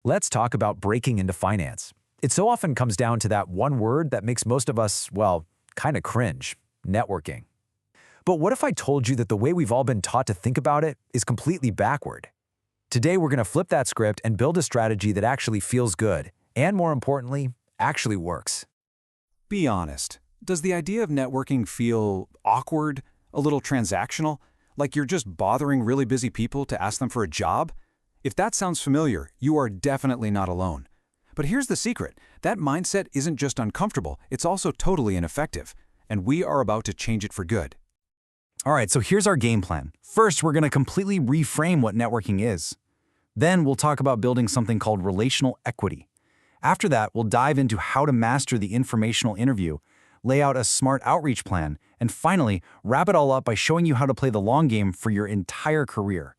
Let's talk about breaking into finance. It so often comes down to that one word that makes most of us, well, kind of cringe: networking. But what if I told you that the way we've all been taught to think about it is completely backward? Today, we're going to flip that script and build a strategy that actually feels good, and more importantly, actually works. Be honest. Does the idea of networking feel awkward, a little transactional, like you're just bothering really busy people to ask them for a job? If that sounds familiar, you are definitely not alone. But here's the secret. That mindset isn't just uncomfortable, it's also totally ineffective. And we are about to change it for good. All right, so here's our game plan. First, we're going to completely reframe what networking is. Then we'll talk about building something called relational equity. After that, we'll dive into how to master the informational interview, lay out a smart outreach plan, and finally, wrap it all up by showing you how to play the long game for your entire career.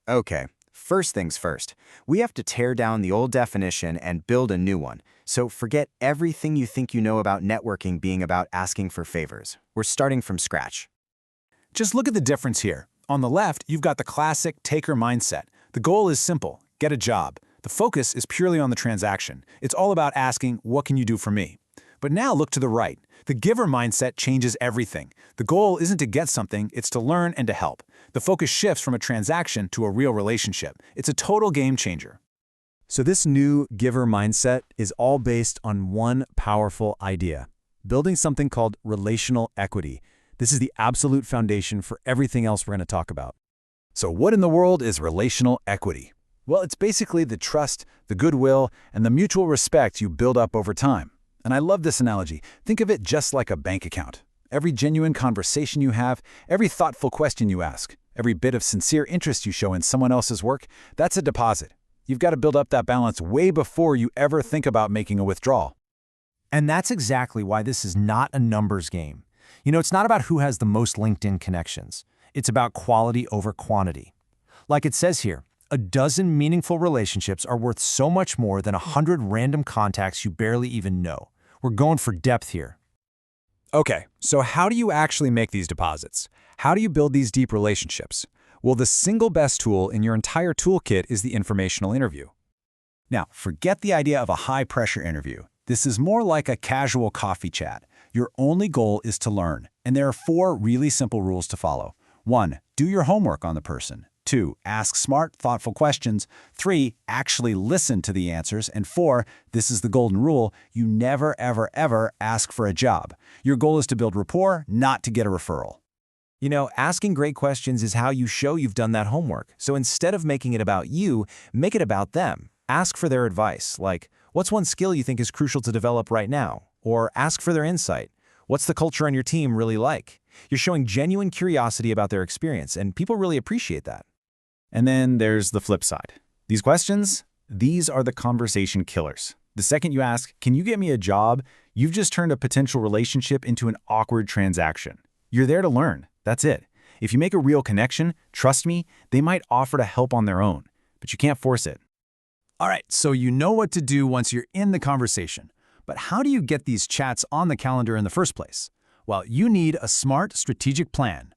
Okay, first things first. We have to tear down the old definition and build a new one. So forget everything you think you know about networking being about asking for favors. We're starting from scratch. Just look at the difference here. On the left, you've got the classic taker mindset. The goal is simple: get a job. The focus is purely on the transaction. It's all about asking, what can you do for me? But now look to the right. The giver mindset changes everything. The goal isn't to get something, it's to learn and to help. The focus shifts from a transaction to a real relationship. It's a total game changer. So this new giver mindset is all based on one powerful idea: building something called relational equity. This is the absolute foundation for everything else we're going to talk about. So what in the world is relational equity? Well, it's basically the trust, the goodwill, and the mutual respect you build up over time. And I love this analogy. Think of it just like a bank account. Every genuine conversation you have, every thoughtful question you ask, every bit of sincere interest you show in someone else's work, that's a deposit. You've got to build up that balance way before you ever think about making a withdrawal. And that's exactly why this is not a numbers game. It's not about who has the most LinkedIn connections. It's about quality over quantity. Like it says here, a dozen meaningful relationships are worth so much more than 100 random contacts you barely even know. We're going for depth here. Okay, so how do you actually make these deposits? How do you build these deep relationships? Well, the single best tool in your entire toolkit is the informational interview. Now, forget the idea of a high-pressure interview. This is more like a casual coffee chat. Your only goal is to learn, and there are 4 really simple rules to follow. 1. Do your homework on the person. 2. Ask smart, thoughtful questions. 3. Actually listen to the answers. And 4. This is the golden rule: you never, ever, ever ask for a job. Your goal is to build rapport, not to get a referral. Asking great questions is how you show you've done that homework. So instead of making it about you, make it about them. Ask for their advice, like, what's one skill you think is crucial to develop right now? Or ask for their insight. What's the culture on your team really like? You're showing genuine curiosity about their experience, and people really appreciate that. And then there's the flip side. These questions, these are the conversation killers. The second you ask, can you get me a job? You've just turned a potential relationship into an awkward transaction. You're there to learn. That's it. If you make a real connection, trust me, they might offer to help on their own, but you can't force it. All right, so you know what to do once you're in the conversation. But how do you get these chats on the calendar in the first place? Well, you need a smart, strategic plan.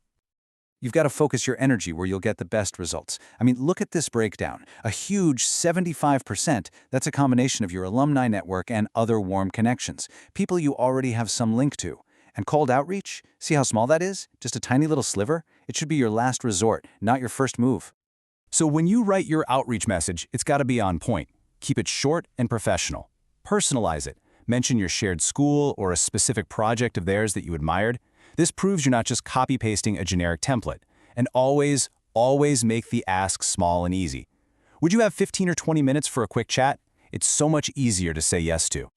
You've got to focus your energy where you'll get the best results. Look at this breakdown. A huge 75%, that's a combination of your alumni network and other warm connections, people you already have some link to. And cold outreach, see how small that is? Just a tiny little sliver? It should be your last resort, not your first move. So when you write your outreach message, it's got to be on point. Keep it short and professional. Personalize it. Mention your shared school or a specific project of theirs that you admired. This proves you're not just copy-pasting a generic template. And always, always make the ask small and easy. Would you have 15 or 20 minutes for a quick chat? It's so much easier to say yes to.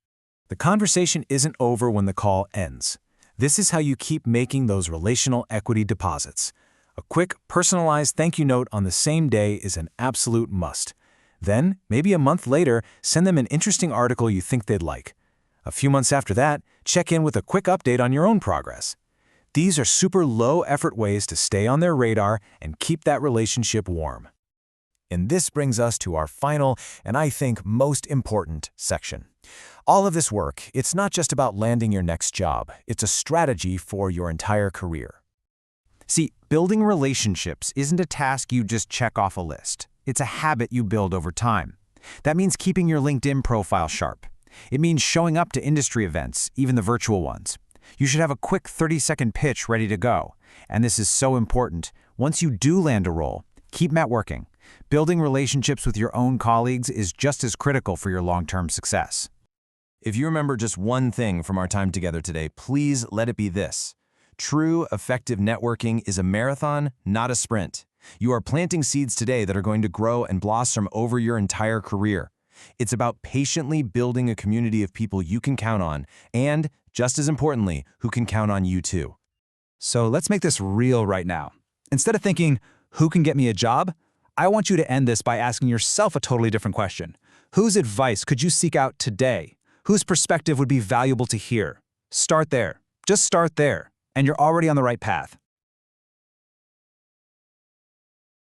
The conversation isn't over when the call ends. This is how you keep making those relational equity deposits. A quick, personalized thank you note on the same day is an absolute must. Then, maybe a month later, send them an interesting article you think they'd like. A few months after that, check in with a quick update on your own progress. These are super low-effort ways to stay on their radar and keep that relationship warm. And this brings us to our final, and I think most important, section. All of this work, it's not just about landing your next job. It's a strategy for your entire career. See, building relationships isn't a task you just check off a list. It's a habit you build over time. That means keeping your LinkedIn profile sharp. It means showing up to industry events, even the virtual ones. You should have a quick 30-second pitch ready to go. And this is so important. Once you do land a role, keep networking. Building relationships with your own colleagues is just as critical for your long-term success. If you remember just one thing from our time together today, please let it be this. True, effective networking is a marathon, not a sprint. You are planting seeds today that are going to grow and blossom over your entire career. It's about patiently building a community of people you can count on, and, just as importantly, who can count on you too. So let's make this real right now. Instead of thinking, who can get me a job? I want you to end this by asking yourself a totally different question. Whose advice could you seek out today? Whose perspective would be valuable to hear? Start there. Just start there, and you're already on the right path.